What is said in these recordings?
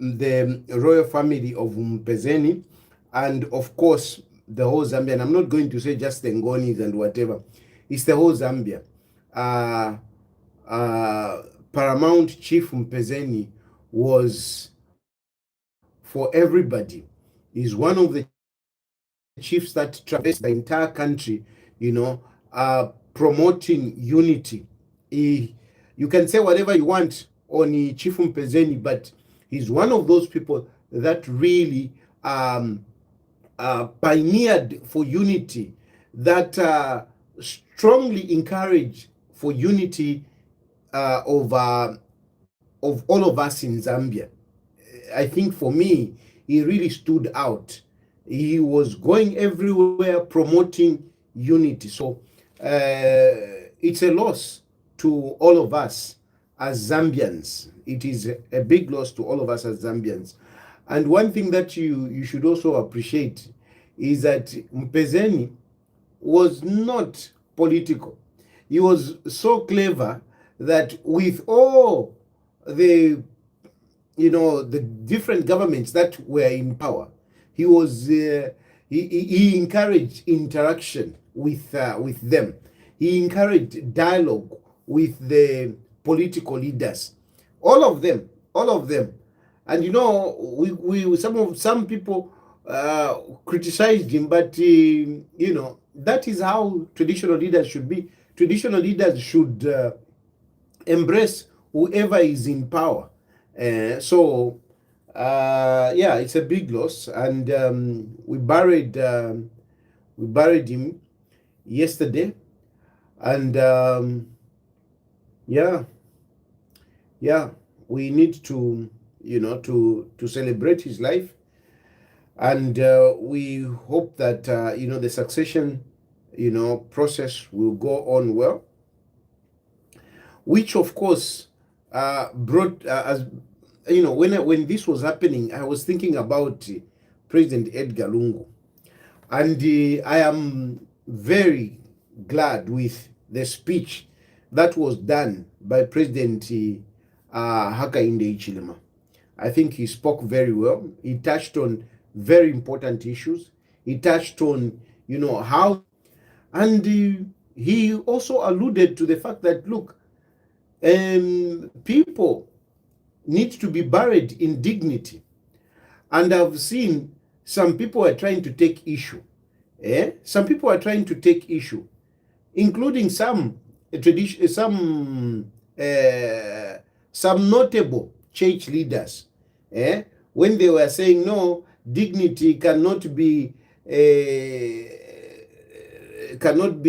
the royal family of Mazeni, and of course the whole Zambia. And I'm not going to say just the Ngonis and whatever. It's the whole Zambia. Uh, Paramount Chief Mazeni was for everybody. He's one of the chiefs that traversed the entire country, promoting unity. You can say whatever you want on Chief Mpezeni, but he's one of those people that really pioneered for unity, that strongly encouraged for unity of all of us in Zambia. I think for me, he really stood out. He was going everywhere promoting unity. So it's a loss to all of us as Zambians. It is a big loss to all of us as Zambians. And one thing that you should also appreciate is that Mpezeni was not political. He was so clever that with all the the different governments that were in power, he was he encouraged interaction with them. He encouraged dialogue with the political leaders, all of them. And some people criticized him, but that is how traditional leaders should be. Traditional leaders should embrace whoever is in power. Yeah, it's a big loss, and we buried him yesterday, and yeah, we need to to celebrate his life, and we hope that the succession process will go on well, which of course brought as when this was happening, I was thinking about President Edgar Lungu, and I am very glad with the speech that was done by President Hakainde Hichilema. I think he spoke very well. He touched on very important issues. He touched on how, and he also alluded to the fact that look, people need to be buried in dignity. And I've seen some people are trying to take issue. Some people are trying to take issue, including some notable church leaders. When they were saying no, dignity cannot be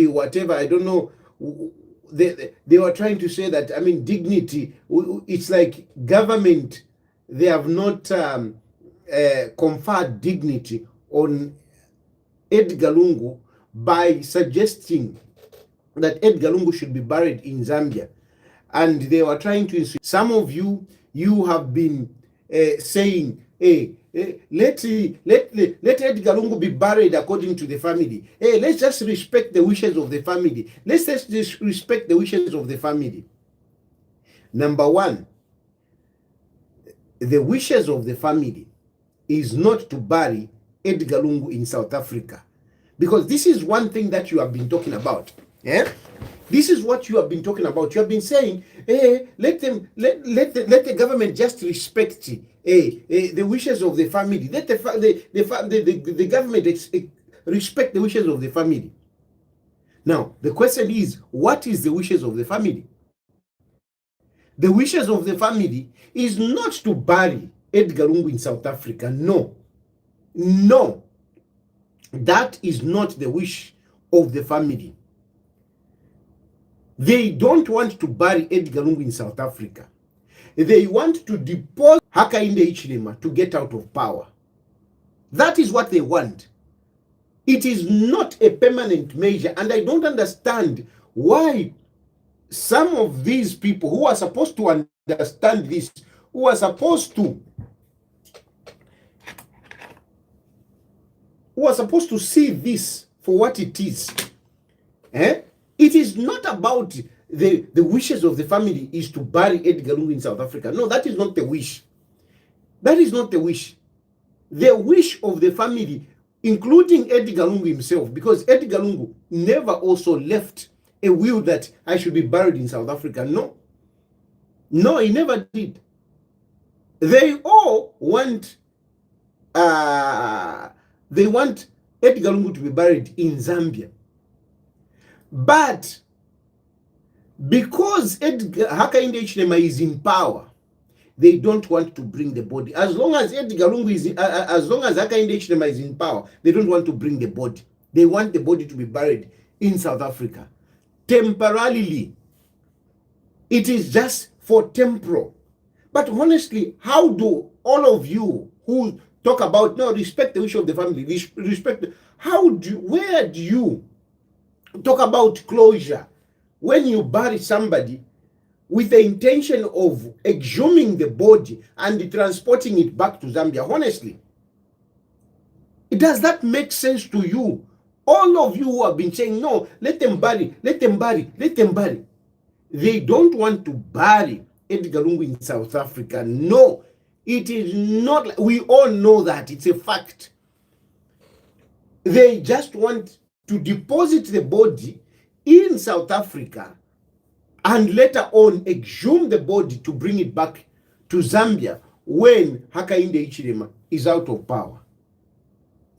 whatever. I don't know. They were trying to say that, I mean, dignity, it's like government, they have not conferred dignity on Edgar Lungu by suggesting that Edgar Lungu should be buried in Zambia. And they were trying to, some of you have been saying, hey, let Edgar Lungu be buried according to the family. Hey, let's just respect the wishes of the family. Let's just respect the wishes of the family. Number one, the wishes of the family is not to bury Edgar Lungu in South Africa. Because this is one thing that you have been talking about. This is what you have been talking about. You have been saying, hey, let the government just respect the wishes of the family. Let the government respect the wishes of the family. Now, the question is, what is the wishes of the family? The wishes of the family is not to bury Edgar Lungu in South Africa. No. No. That is not the wish of the family. They don't want to bury Edgar Lungu in South Africa. They want to depose Hakainde Hichilema to get out of power. That is what they want. It is not a permanent measure, and I don't understand why some of these people who are supposed to understand this, who are supposed to see this for what it is. It is not about the wishes of the family is to bury Edgar Lungu in South Africa. No, that is not the wish. That is not the wish. The wish of the family, including Edgar Lungu himself, because Edgar Lungu never also left a will that I should be buried in South Africa. No. No, he never did. They all want Edgar Lungu to be buried in Zambia. But because Hakainde Hichilema is in power, they don't want to bring the body. As long as Edgar Lungu is as long as Hakainde Hichilema is in power, they don't want to bring the body. They want the body to be buried in South Africa. Temporarily. It is just for temporal. But honestly, how do all of you who talk about no respect the wish of the family, respect, where do you talk about closure when you bury somebody with the intention of exhuming the body and transporting it back to Zambia? Honestly, does that make sense to you? All of you who have been saying, no, let them bury, let them bury, let them bury. They don't want to bury Edgar Lungu in South Africa. No, it is not. We all know that. It's a fact. They just want to deposit the body in South Africa and later on exhume the body to bring it back to Zambia when Hakainde Hichilema is out of power.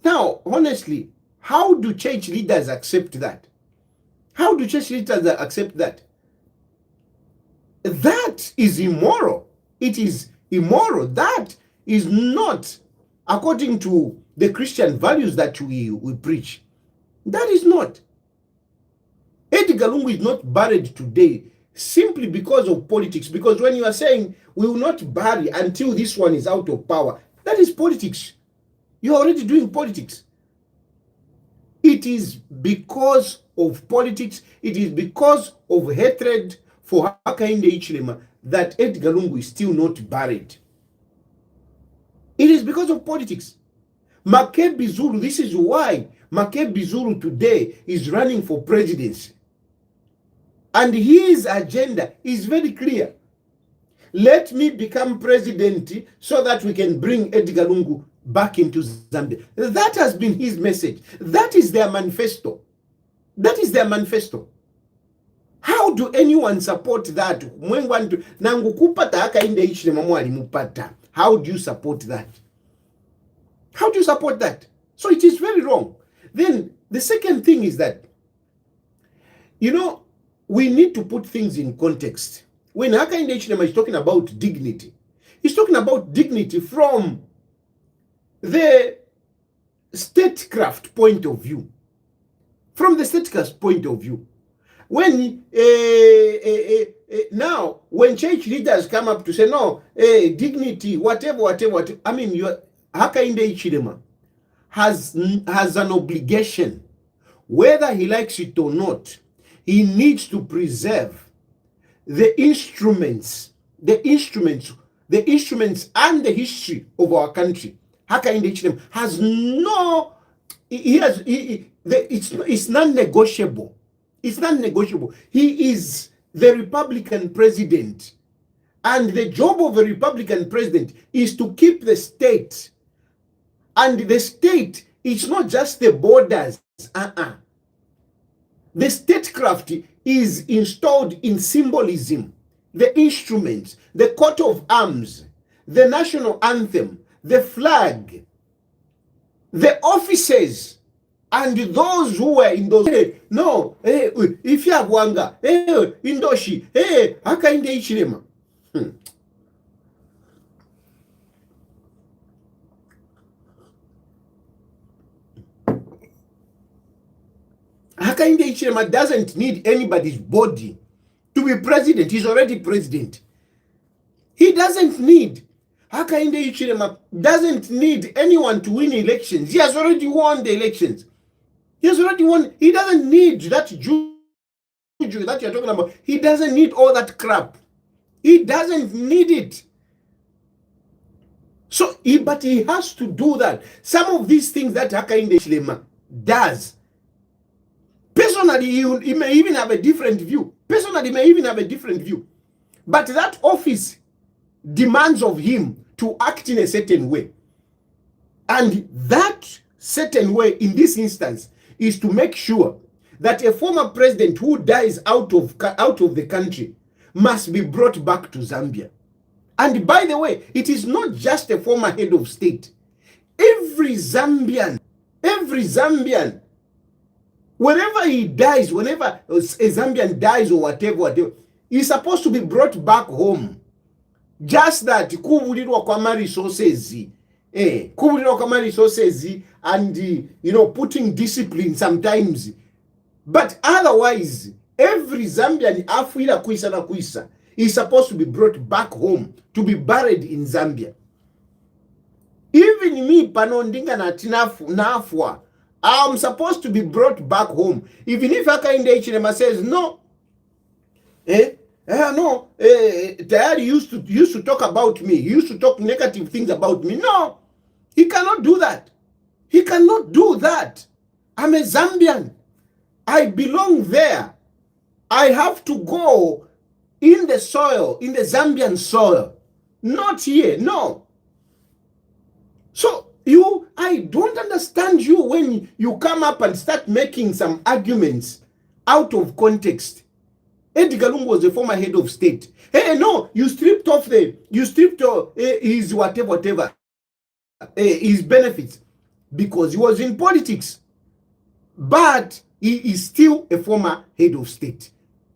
Now, honestly, how do church leaders accept that? How do church leaders accept that? That is immoral. It is immoral. That is not according to the Christian values that we preach. That is not. Edgar Lungu is not buried today simply because of politics. Because when you are saying we will not bury until this one is out of power, that is politics. You are already doing politics. It is because of politics. It is because of hatred for Hakainde Hichilema that Edgar Lungu is still not buried. It is because of politics. Makebi Zulu, this is why Makebi Zulu today is running for presidency. And his agenda is very clear. Let me become president so that we can bring Edgar Lungu back into Zambia. That has been his message. That is their manifesto. That is their manifesto. How do anyone support that? How do you support that? How do you support that? So it is very wrong. Then the second thing is that, you know, we need to put things in context. When Hakainde Hichilema is talking about dignity, he's talking about dignity from the statecraft point of view. From the statecraft point of view. When now, when church leaders come up to say, no, dignity, whatever, I mean, Hakainde Hichilema has an obligation, whether he likes it or not. He needs to preserve the instruments and the history of our country. Hakainde Hichilema has no, it's non-negotiable. It's not negotiable. He is the Republican president. And the job of a Republican president is to keep the state. And the state, it's not just the borders. The statecraft is installed in symbolism, the instruments, the coat of arms, the national anthem, the flag, the officers, and those who were in those, no, if you have Wanga, Indoshi, Hakainde Hichilema. Hakainde Hichilema doesn't need anybody's body to be president. He's already president. He doesn't need. Hakainde Hichilema doesn't need anyone to win elections. He has already won the elections. He has already won. He doesn't need that juju that you're talking about. He doesn't need all that crap. He doesn't need it. So, but he has to do that. Some of these things that Hakainde Hichilema does, personally, he may even have a different view. Personally, may even have a different view. But that office demands of him to act in a certain way. And that certain way in this instance is to make sure that a former president who dies out of the country must be brought back to Zambia. And by the way, it is not just a former head of state. Every Zambian, whenever he dies, whenever a Zambian dies or whatever, he's supposed to be brought back home. Just that kubulirwa kwa resources, kubulirwa kwa resources, and putting discipline sometimes. But otherwise, every Zambian afuira kuisa na kuisa is supposed to be brought back home to be buried in Zambia. Even me, panondinga na nafwa, I'm supposed to be brought back home. Even if Hakainde Hichilema says no, Tayari used to talk about me. He used to talk negative things about me. No, he cannot do that. He cannot do that. I'm a Zambian. I belong there. I have to go in the soil, in the Zambian soil, not here. No. So I don't understand you when you come up and start making some arguments out of context. Edgar Lungu was a former head of state. Hey, no, you stripped his whatever, his benefits because he was in politics. But he is still a former head of state.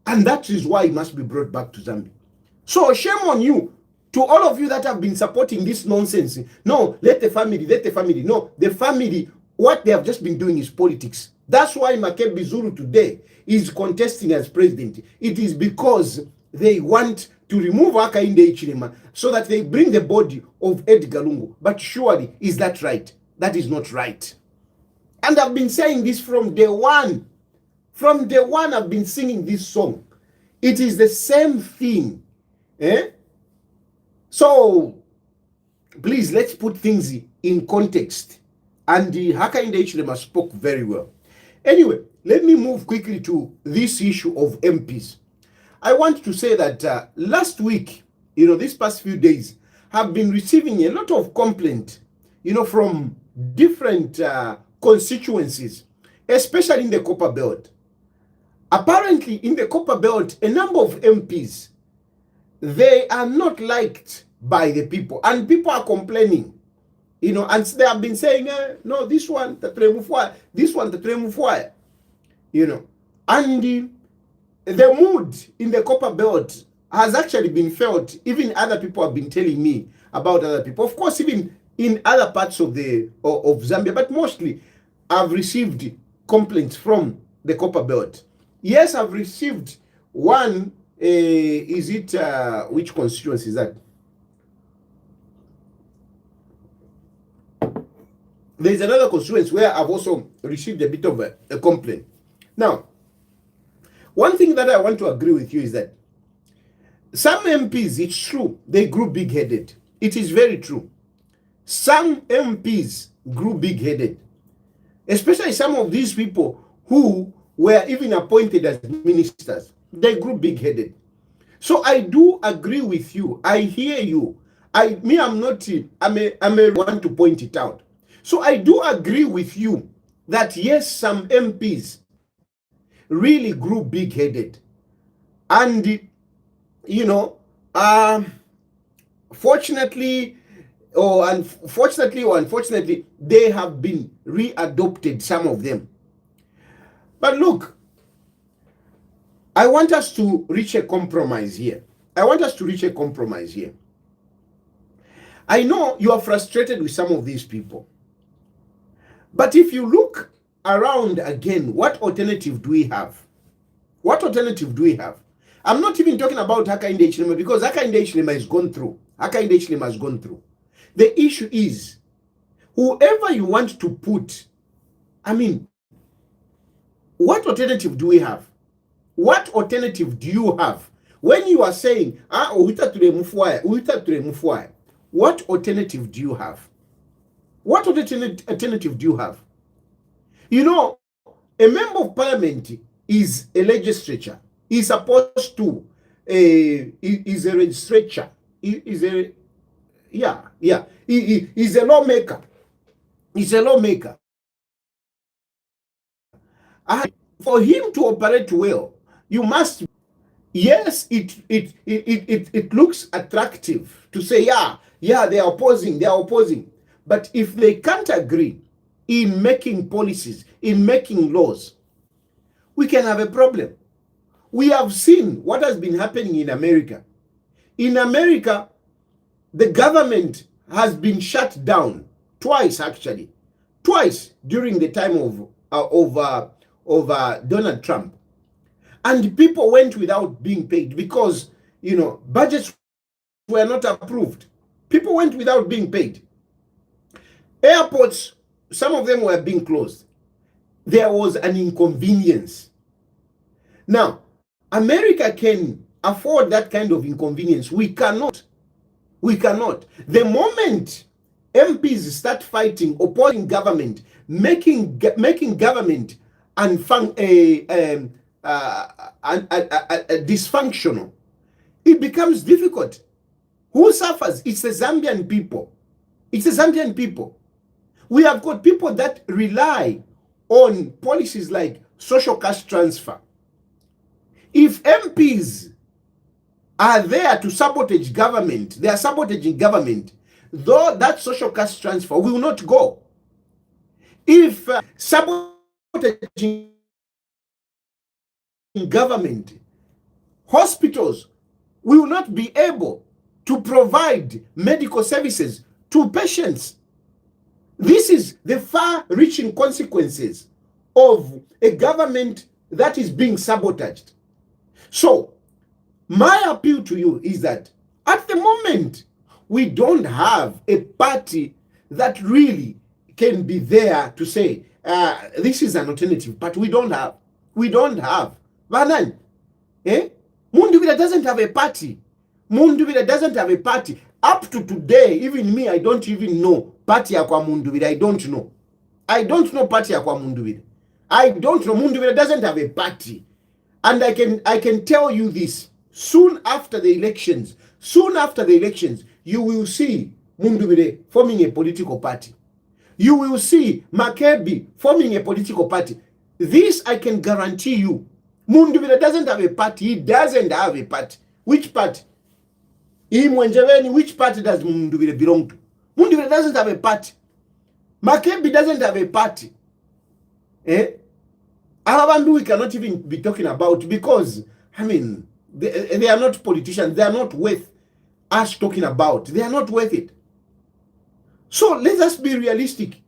And that is why he must be brought back to Zambia. So shame on you, to all of you that have been supporting this nonsense. No, let the family. No, the family, what they have just been doing is politics. That's why Makebi Zulu today is contesting as president. It is because they want to remove Hakainde Hichilema so that they bring the body of Edgar Lungu. But surely, is that right? That is not right. And I've been saying this from day one. From day one, I've been singing this song. It is the same thing. So, please, let's put things in context. And Hakainde Hichilema spoke very well. Anyway, let me move quickly to this issue of MPs. I want to say that last week, these past few days, have been receiving a lot of complaint, from different constituencies, especially in the Copper Belt. Apparently, in the Copper Belt, a number of MPs, they are not liked by the people, and people are complaining. And they have been saying, no, this one, this one, and the mood in the Copper Belt has actually been felt. Even other people have been telling me about other people. Of course, even in other parts of Zambia, but mostly I've received complaints from the Copper Belt. Yes, I've received one. Which constituency is that? There's another constituency where I've also received a bit of a complaint. Now, one thing that I want to agree with you is that some MPs, it's true, they grew big-headed. It is very true. Some MPs grew big-headed, especially some of these people who were even appointed as ministers. They grew big-headed. So I do agree with you. I hear you. I'm a one to point it out. So I do agree with you that yes, some MPs really grew big-headed. And, fortunately or unfortunately, they have been readopted, some of them. But look, I want us to reach a compromise here. I know you are frustrated with some of these people. But if you look around again, what alternative do we have? I'm not even talking about Hakainde Hichilema because Hakainde Hichilema has gone through. The issue is, whoever you want to put, what alternative do we have? What alternative do you have? When you are saying, what alternative do you have? What alternative do you have? A member of parliament is a legislature. He's supposed to, is a legislature. Is a Yeah. He's a lawmaker. He's a lawmaker. For him to operate well, you must. Yes, it looks attractive to say, they are opposing. But if they can't agree in making policies, in making laws, we can have a problem. We have seen what has been happening in America. In America, the government has been shut down twice, actually, twice during the time of Donald Trump, and people went without being paid because budgets were not approved. People went without being paid. Airports, some of them were being closed. There was an inconvenience. Now, America can afford that kind of inconvenience. We cannot. The moment MPs start fighting, opposing government, making government dysfunctional, it becomes difficult. Who suffers? It's the Zambian people. We have got people that rely on policies like social cash transfer. If MPs are there to sabotage government, they are sabotaging government, though that social cash transfer will not go. If sabotaging government, hospitals will not be able to provide medical services to patients. This is the far-reaching consequences of a government that is being sabotaged. So, my appeal to you is that at the moment, we don't have a party that really can be there to say, this is an alternative, but we don't have. Vanan, Munduvira doesn't have a party. Up to today, even me, I don't even know party yakwa Munduvira. I don't know party yakwa Munduvira. I don't know. Munduvira doesn't have a party. And I can tell you this. Soon after the elections, you will see Munduvire forming a political party. You will see Makebi forming a political party. This I can guarantee you. Munduvire doesn't have a party. He doesn't have a party. Which party? Which party does Munduvire belong to? Munduvire doesn't have a party. Makebi doesn't have a party. Alabandu we cannot even be talking about because, they are not politicians. They are not worth us talking about. They are not worth it. So let us be realistic.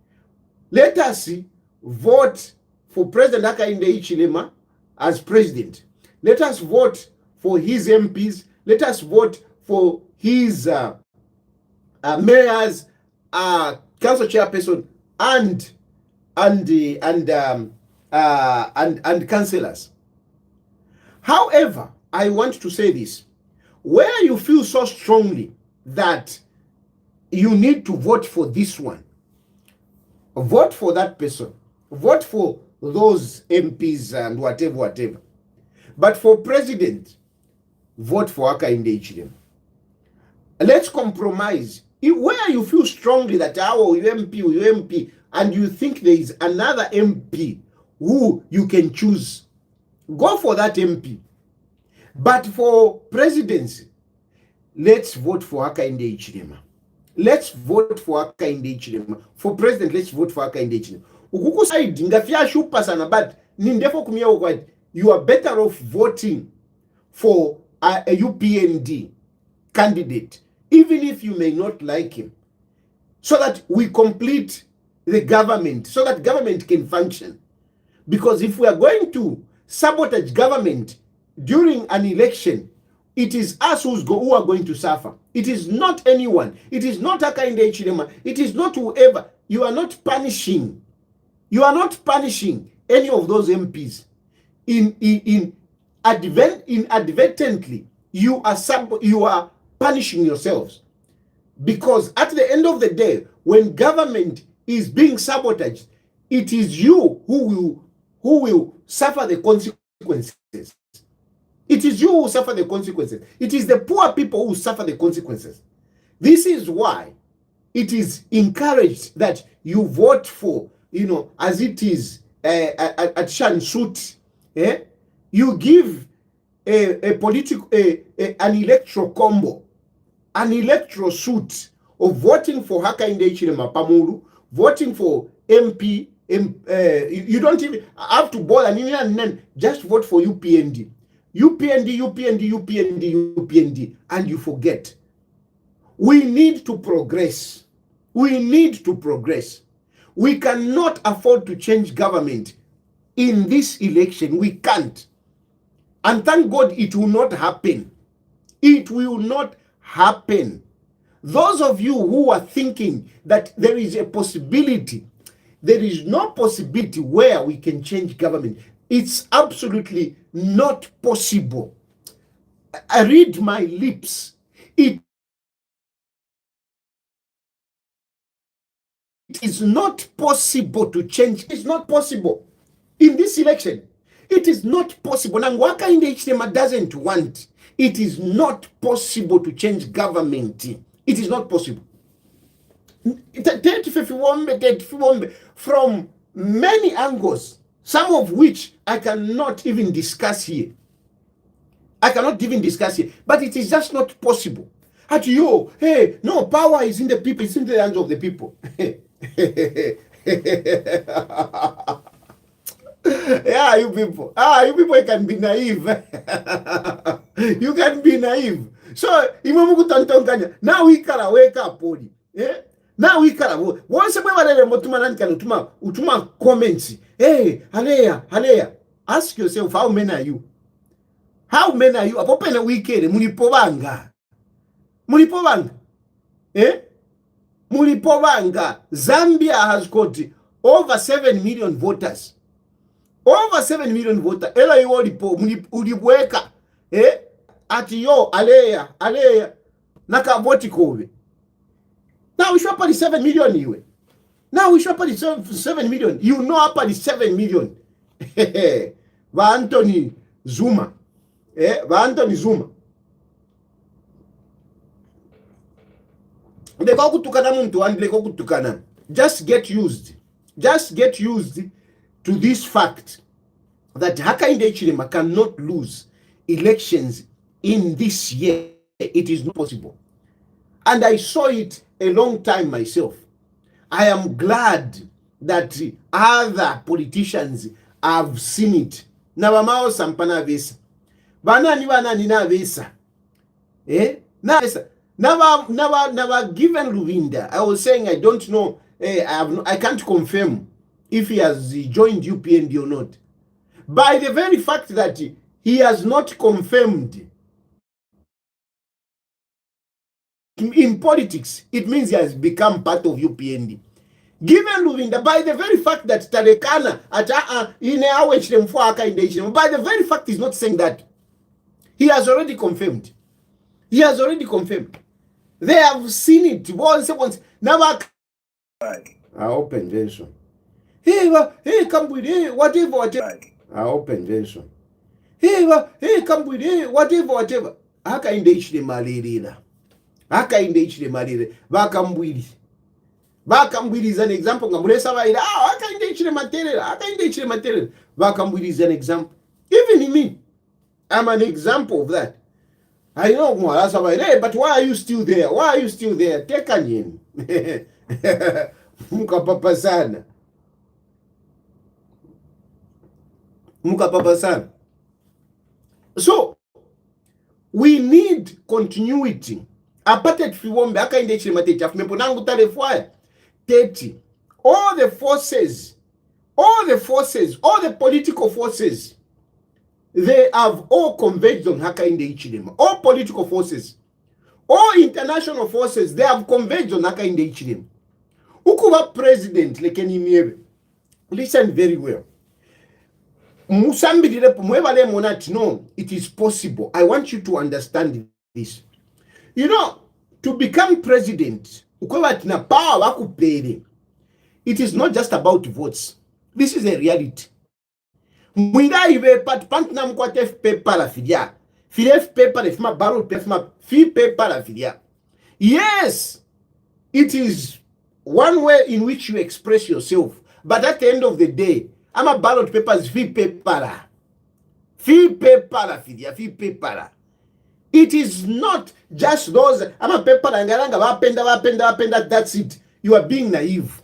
Let us vote for President Hakainde Hichilema as president. Let us vote for his MPs. Let us vote for his mayors, council chairperson, and councillors. However, I want to say this. Where you feel so strongly that you need to vote for this one, vote for that person. Vote for those MPs and whatever. But for president, vote for Hakainde Hichilema. Let's compromise. Where you feel strongly that MP, and you think there is another MP who you can choose, go for that MP. But for presidency, let's vote for Hakainde Hichilema. Let's vote for Hakainde Hichilema. For president, let's vote for Hakainde Hichilema. Ukuku side ngafia shupa sana, but nindefo kumia ukwadi, you are better off voting for a UPND candidate, even if you may not like him, so that we complete the government, so that government can function. Because if we are going to sabotage government during an election, it is us who are going to suffer. It is not anyone. It is not Hakainde Hichilema. It is not whoever. You are not punishing any of those MPs. Inadvertently, you are punishing yourselves. Because at the end of the day, when government is being sabotaged, it is you who will suffer the consequences. It is you who suffer the consequences. It is the poor people who suffer the consequences. This is why it is encouraged that you vote for, as it is at Shansuit. You give a political, an electoral combo, an electoral suit of voting for Hakainde Hichilema Pamulu, voting for MP. You don't even have to bother, and just vote for UPND, and you forget. We need to progress. We need to progress. We cannot afford to change government in this election. We can't. And thank God it will not happen. It will not happen. Those of you who are thinking that there is a possibility, there is no possibility where we can change government. It's absolutely not possible. I read my lips. It is not possible to change. It's not possible in this election. It is not possible. Nangwaka in the HTML doesn't want. It is not possible to change government. It is not possible. From many angles, some of which I cannot even discuss here. But it is just not possible. At you, hey, no, power is in the people, it's in the hands of the people. Yeah, you people can be naive. You can be naive. So, now we can wake up, now we can once a utuma comments. Hey, haleya. Ask yourself, how many are you? How many are you? Apopena weekend, mulipobanga. Mulipobanga. Zambia has got over 7 million voters. Over 7 million voters. Ela iwolipo ulibweka. Ati yo aleya naka voti kove. Now we show up the 7 million iwe. Now we show up the 7 million. You know up the 7 million. Va Anthony Zuma. Va Anthony Zuma. Just get used. Just get used to this fact that Hakainde Hichilema cannot lose elections in this year. It is not possible. And I saw it a long time myself. I am glad that other politicians have seen it. Nabamao sampana vesa. Banani na vesa. Na vesa. Never given Luvinda. I was saying I don't know. I can't confirm if he has joined UPND or not. By the very fact that he has not confirmed in politics, it means he has become part of UPND. Given Luvinda, by the very fact that Tarekana by the very fact he's not saying that, he has already confirmed. He has already confirmed. They have seen it once. Never. I open version. Hey, come with it. Whatever. I open version. Hey, come with it. Whatever. Hakainde Hichilema malira. Hakainde Hichilema malira. Vakambwiri is an example. Ngamulesa vaida. Hakainde Hichilema malira. Hakainde Hichilema malira. Vakambwiri is an example. Even me, I'm an example of that. I know, but why are you still there? Why are you still there? Take a name. Mukapapa sana. So, we need continuity. Apartheid fiwombe Hakainde Hichilema tete afumemponangu tale fwaya 30. All the political forces, they have all converged on Hakainde Hichilema. All political forces, all international forces, they have converged on Hakainde Hichilema. Ukuba president lekeni miebe. Listen very well. Musambiri mwebale monati, no, it is possible. I want you to understand this. You know, to become president, ukuba tina power wakupere. It is not just about votes. This is a reality. Mwida iwe pant na mkwate paper la fidia. File paper le fima baro le fima fi paper la fidia. Yes, it is one way in which you express yourself. But at the end of the day, ballot papers fee paper. It is not just those paper that's it. You are being naive.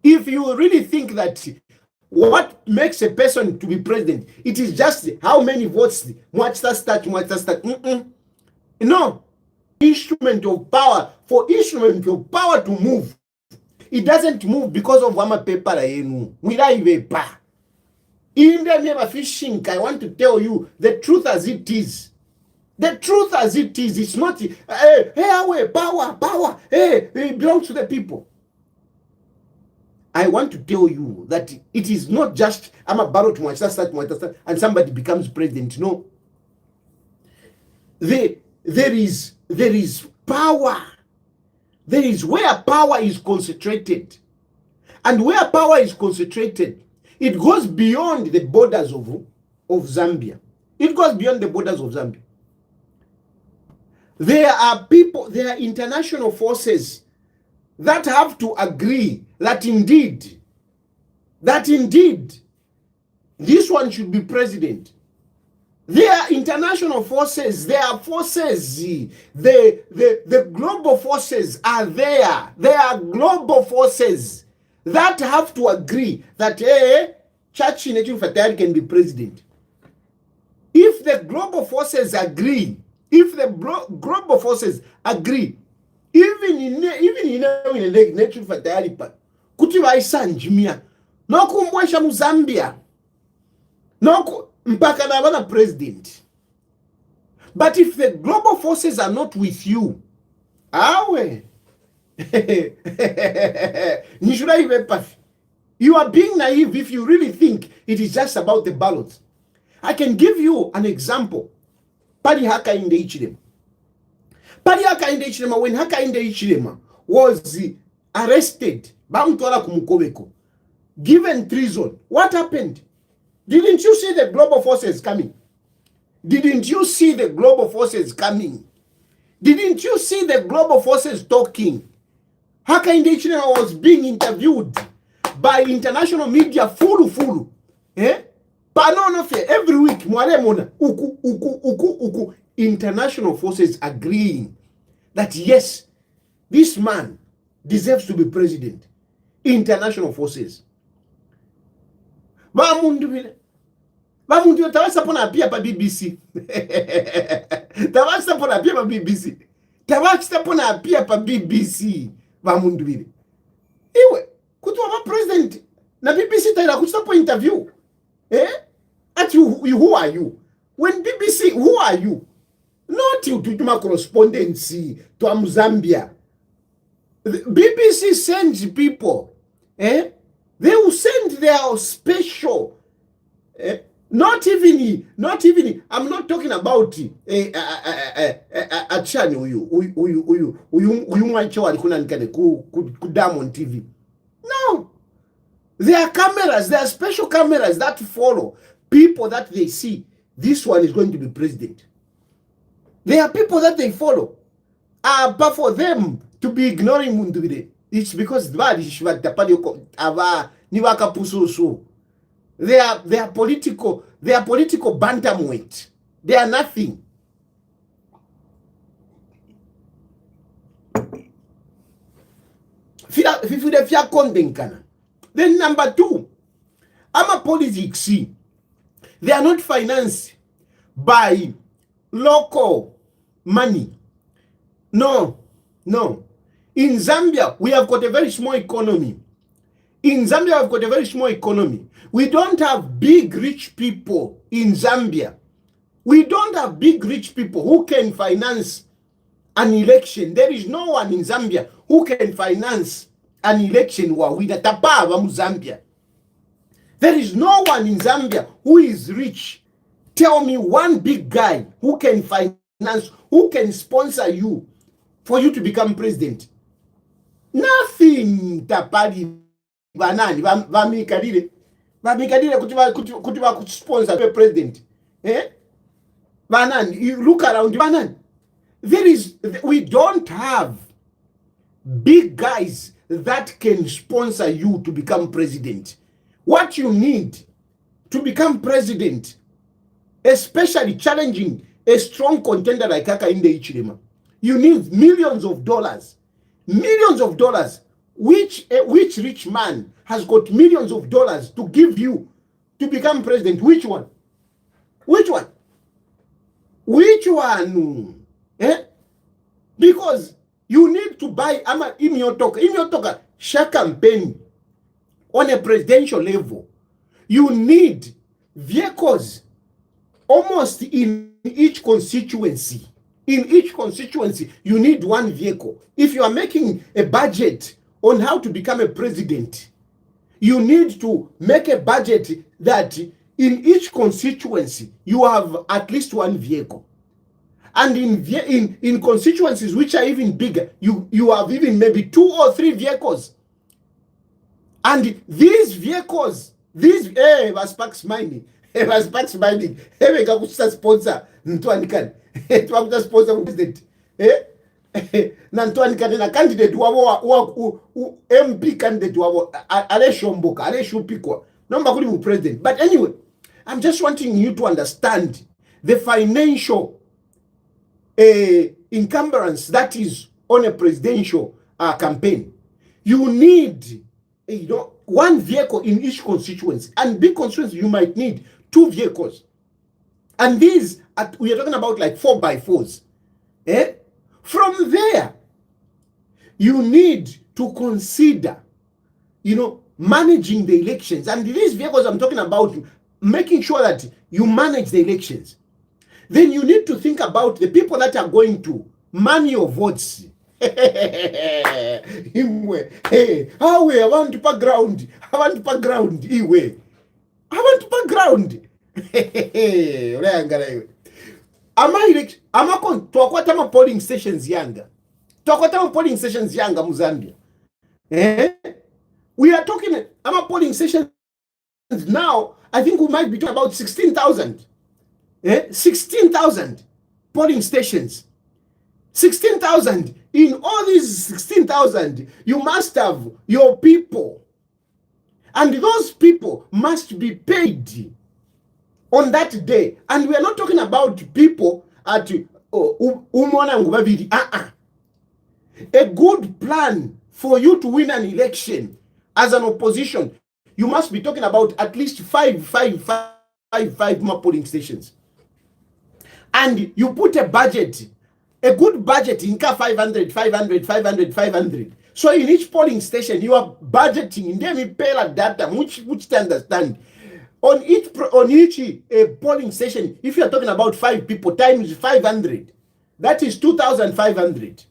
If you really think that what makes a person to be president, it is just how many votes, no. Instrument of power, for instrument of power to move, it doesn't move because of paper yenu. In the name of fishing, I want to tell you the truth as it is. The truth as it is. It's not power, it belongs to the people. I want to tell you that it is not just ballot and somebody becomes president. No. There is power. There is where power is concentrated. And where power is concentrated, it goes beyond the borders of Zambia. It goes beyond the borders of Zambia. There are people, there are international forces that have to agree that indeed, this one should be president. There are international forces, there are forces, the global forces are there. There are global forces that have to agree that Church Nature Fatari can be president. If the global forces agree, global forces agree, even in Nature Fatari, kuti vaisanjimia, no kumbwesha Muzambia, no mpaka na wana president. But if the global forces are not with you, you are being naive if you really think it is just about the ballots. I can give you an example. Pali Hakainde Hichilema. Pali Hakainde Hichilema, when Hakainde Hichilema was arrested, given treason, what happened? Didn't you see the global forces coming? Didn't you see the global forces coming? Didn't you see the global forces talking? Hakainde Hichilema was being interviewed by international media full. Every week, international forces agreeing that yes, this man deserves to be president. International forces. Vamundu tawasa pona apia pa BBC. Tawasa pona apia pa BBC. Tawasa pona apia pa BBC. Vamundu vile. Iwe kutuwa president na BBC taira kustapo interview. At you, who are you? When BBC, who are you? Not you to do my correspondency to Zambia. BBC sends people. They will send their special. Not even. I'm not talking about a channel uyu mwancho alikuna nikane ku Diamond TV. No. There are cameras, there are special cameras that follow people that they see. This one is going to be president. There are people that they follow. But for them to be ignoring Mundubire, it's because they are political bantamweight. They are nothing. Then number two, politics, they are not financed by local money. No. In Zambia, we have got a very small economy. We don't have big rich people in Zambia. We don't have big rich people who can finance an election. There is no one in Zambia who can finance an election with Zambia. There is no one in Zambia who is rich. Tell me one big guy who can finance, who can sponsor you for you to become president. Nothing. Tapali banani vamikadile kuti sponsor the president. Banani, you look around banani. we don't have big guys that can sponsor you to become president. What you need to become president, especially challenging a strong contender like Hakainde Hichilema, you need millions of dollars. Millions of dollars. Which rich man has got millions of dollars to give you to become president? Which one? Which one? Which one? Eh? Because you need to buy imyotoka sha campaign on a presidential level. You need vehicles almost in each constituency. In each constituency, you need one vehicle. If you are making a budget on how to become a president, you need to make a budget that in each constituency, you have at least one vehicle. And in constituencies which are even bigger, you have even maybe 2 or 3 vehicles. And these vehicles, was Spark smiling. Was Spark smiling. We got sponsor. Ntwanikani. Twakuta sponsor president. Na Ntwanikani na candidate wabo MP candidate wabo ale shomboka, ale shupikwa. Number kuli mu president. But anyway, I'm just wanting you to understand the financial encumbrance that is on a presidential campaign. You need one vehicle in each constituency, and big constituency you might need 2 vehicles, and these we are talking about like 4x4s. From there, you need to consider, managing the elections, and these vehicles I'm talking about, making sure that you manage the elections. Then you need to think about the people that are going to man your votes. I want to pack ground. I want to pack ground. I want to pack ground. Twakwata polling stations yanga. Twakwata polling stations yanga Mozambique. We are talking about polling stations now. I think we might be talking about 16,000. 16,000 polling stations. 16,000. In all these 16,000, you must have your people. And those people must be paid on that day. And we are not talking about people at Umona Ngubavidi. A good plan for you to win an election as an opposition, you must be talking about at least five more polling stations. And you put a budget, a good budget in 500. So in each polling station, you are budgeting in them pay data, which to understand. On each polling station, if you are talking about 5 people times 500, that is 2,500.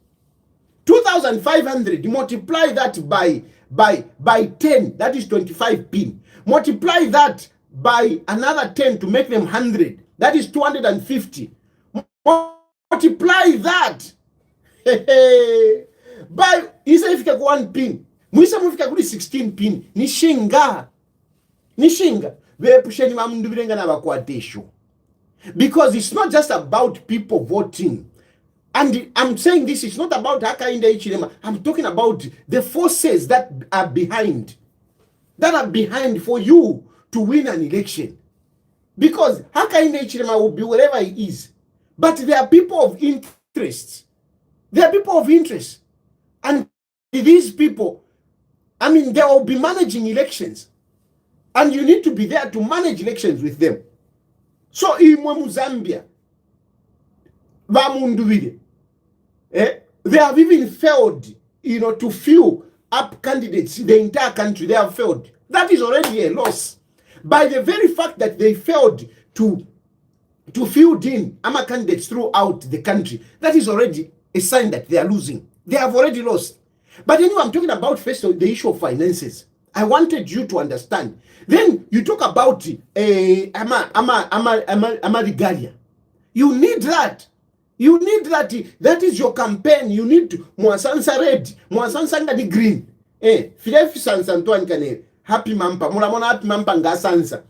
2,500. You multiply that by 10, that is 25 pin. Multiply that by another 10 to make them 100. That is 250. Multiply that by isa ifika 1 pin. Mwisa mufika kuli 16 pin. Nishinga. Vepusheni mamundu birenga na bakwatesho. Because it's not just about people voting. And I'm saying this, it's not about Hakainde Hichilema. I'm talking about the forces that are behind. That are behind for you to win an election. Because Hakainde Hichilema will be wherever he is. But there are people of interest. There are people of interest. And these people, they will be managing elections. And you need to be there to manage elections with them. So, in Zambia, they have even failed, to fill up candidates in the entire country. They have failed. That is already a loss. By the very fact that they failed to field in candidates throughout the country, that is already a sign that they are losing. They have already lost. But anyway, I'm talking about first the issue of finances. I wanted you to understand. Then you talk about regalia. You need that. You need that. That is your campaign. You need Mwasansa red, Mwasansa ngadi green. Filefi sansa Antoine Kane. Happy mampa. Muramona happy mampa nga sansa.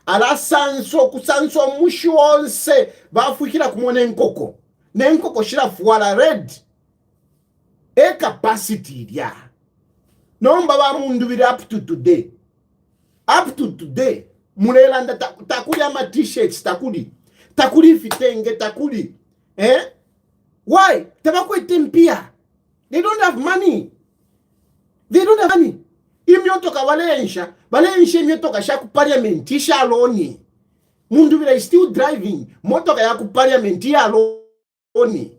Ala sanso kusanso mushi onse. Bafuikila kumone nkoko. nenkoko shira fuala red e capacity ya nomba ba mundu biri up to today mulelanda takuli ama t-shirts takuli fitenge takuli why tabakwete mpia they don't have money imyotoka valensha imyotoka shaku parliament isha loni mundu bira is still driving motoka ya ku parliament ya loni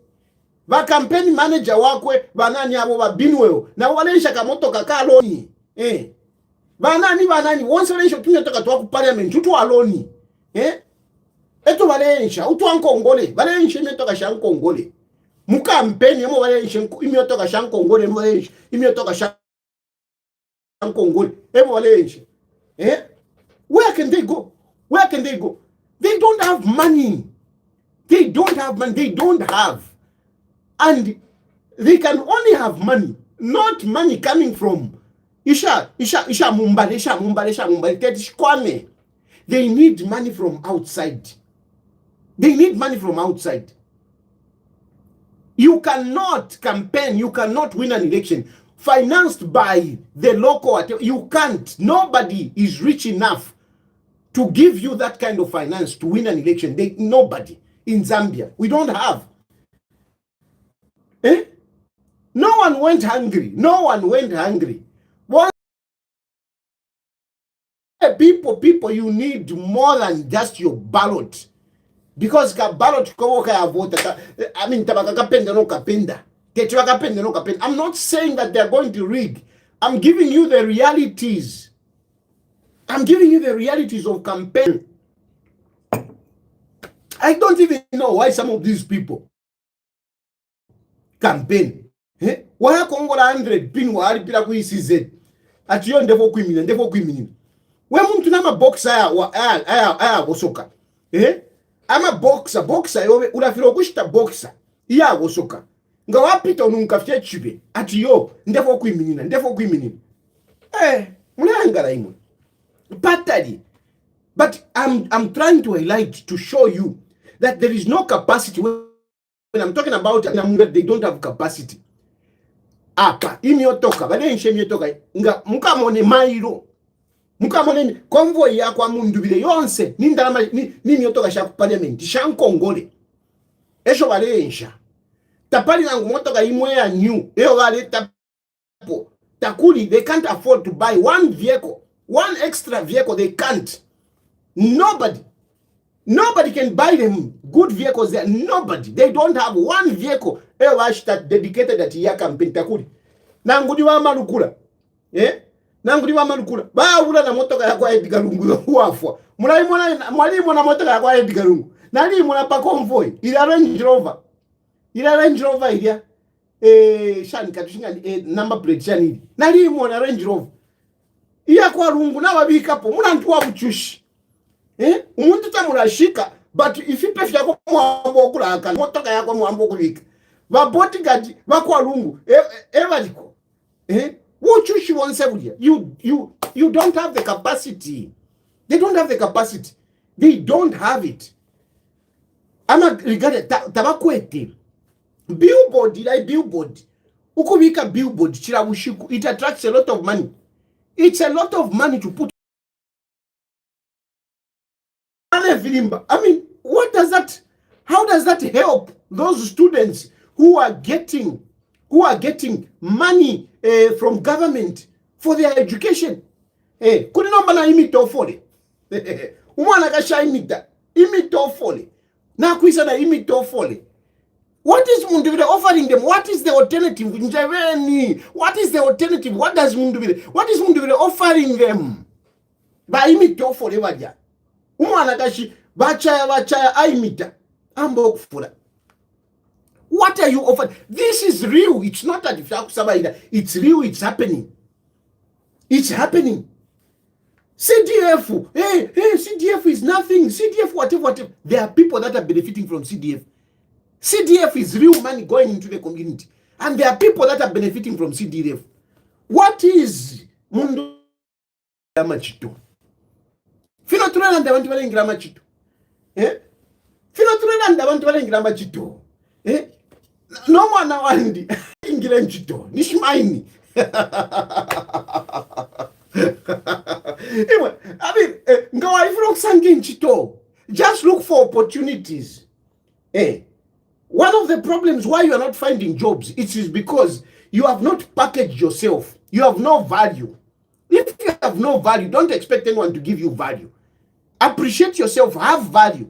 va campaign manager wakwe banani abo babinweo na walensha ka motoka ka loni banani wonse walensha tunyotoka twa ku parliament utu aloni eto valensha utu ankongole valensha imyotoka sha nkongole mu campaign yemo valensha imyotoka sha nkongole valensha imyotoka sha nkongole emo valensha where can they go they don't have money they don't have and they can only have money not money coming from isha mumbale tetishkwane they need money from outside you cannot campaign you cannot win an election financed by the local you can't nobody is rich enough to give you that kind of finance to win an election nobody in Zambia we don't have no one went hungry people you need more than just your ballot because ka ballot ko ka vote I mean tabaka kapenda no kapenda tetwa kapenda no kapenda I'm not saying that they're going to rig I'm giving you the realities of campaign. I don't even know why some of these people campaign why kongola 100 pin wa alipira ku CZ ati yo ndefo kwimina we muntu na maboxa aya bosoka ama boxer yo ulafiro kushita boxer iya bosoka nga wapita ununkafye chibe ati yo ndefo kwimina mulangala imwe patali but I'm trying to highlight to show you that there is no capacity when I'm talking about they don't have capacity apa imyotoka balenshe imyotoka nga mukamone mairo mukamone convoy ya kwa mundu bile yonse nindalama nimyotoka sha ku parliament shankongole esho balensha tapali nangu motoka imwe ya new eyo gale tapo takuli they can't afford to buy one extra vehicle they can't nobody can buy them good vehicles there nobody they don't have one vehicle that dedicated at ya campaign takuli nangudi wa malukula baula na motoka ya kwa Edgar Lungu wafwa mwalimu na motoka ya kwa Edgar Lungu nali mwana pa convoy ila Range Rover ilia shani katushinga number plate shani nali mwana Range Rover iya kwa Lungu na wabikapo muna ntuwa buchushi umuntu tamurashika but ifipe fyako mwambo okulaka motoka yako mwambo okulika ba bodyguard bakwa Lungu evaliko uchushi wonse bulya you don't have the capacity they don't have it ama regard tabakwete billboard ukubika billboard chirabushiku it attracts a lot of money it's a lot of money to put I mean how does that help those students who are getting money from government for their education kuni nomba na imitofole umwana kasha imitofole na kuisa na imitofole what is Munduvile offering them what is the alternative njaveni what is Munduvile offering them ba imitofole baja umwana kashi bachaya aimita ambo kufula what are you offering this is real it's not that it's real it's happening CDF CDF is nothing CDF whatever there are people that are benefiting from CDF is real money going into the community and there are people that are benefiting from CDF what is mundu amachito fino tunalanda abantu balengira amachito fino tunalanda abantu balengira amachito eh no mwana wandi ingile nchito nishimaini I mean, just look for opportunities. One of the problems why you are not finding jobs, it is because you have not packaged yourself. You have no value. If you have no value, don't expect anyone to give you value. Appreciate yourself, have value.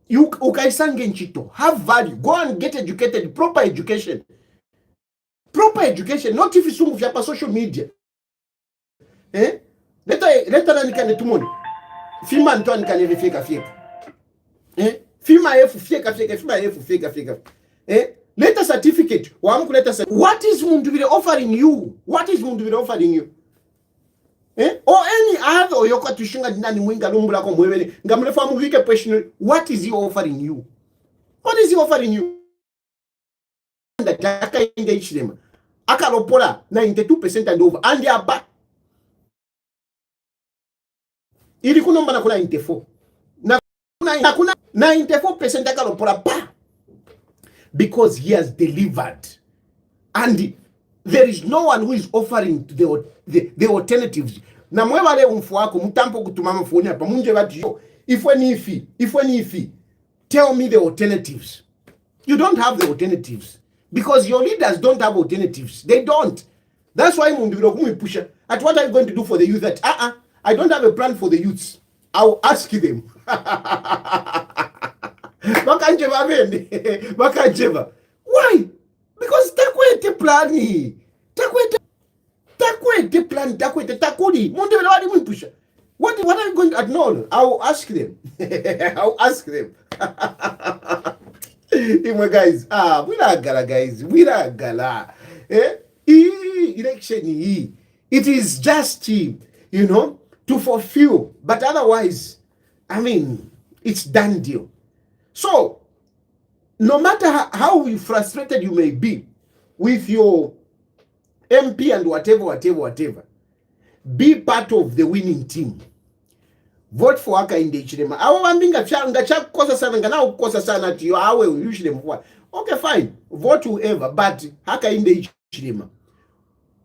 You ukaisange nchito, have value. Go and get educated, proper education. Proper education, not if you have social media. Leta nani kane tumoni. Fima nto ani kane fika. Fima efu fika, fima efu fika. Leta certificate. Wamu kuleta certificate. What is Mundubire offering you? What is Mundubire offering you? Or any other yoka tushinga nani mwinga lumbula kwa mwebele. Ngamlefa muvike question. What is he offering you? What is he offering you? Ndaka inde ichilema. Akalopola 92% and over. And they are back. Ili kunomba na kuna 94. Na kuna 94% akalopola pa. Because he has delivered. And there is no one who is offering the alternatives. Na mwebale umfu wako mutampo kutumama mfuni hapa munje bati yo ifwe nifi tell me the alternatives. You don't have the alternatives because your leaders don't have alternatives. They don't. That's why Mundubiro kumipusha. At what are you going to do for the youth? That I don't have a plan for the youths. I'll ask them. Bakanjeva bende. Bakanjeva. Why? Because takwete plani. Takwete plan, takudi. Mundubiro wali kumipusha. What are you going to no? I'll ask them. I'll ask them. Guys, wiragala. Election it is just to fulfill, but otherwise, I mean, it's done deal. So, no matter how frustrated you may be with your MP and whatever, be part of the winning team. Vote for Hakainde Hichilema. Awo wambinga ngacha kukosa sana ngana kukosa sana ati yo awe usually mfua. Okay, fine. Vote whoever, but Hakainde Hichilema.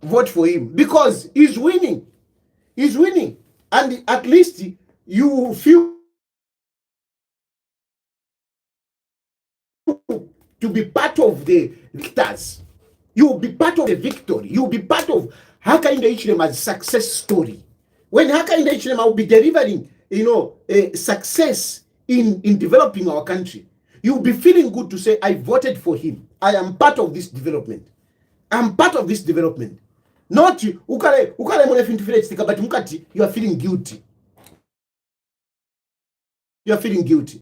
Vote for him because he's winning. He's winning. And at least you feel to be part of the victors. You will be part of the victory. You will be part of Hakainde Hichilema's success story. When Hakainde Hichilema will be delivering success in developing our country, you'll be feeling good to say, I voted for him. I am part of this development. I'm part of this development. Not you, ukale mwana fintifile but mukati, you are feeling guilty. You are feeling guilty.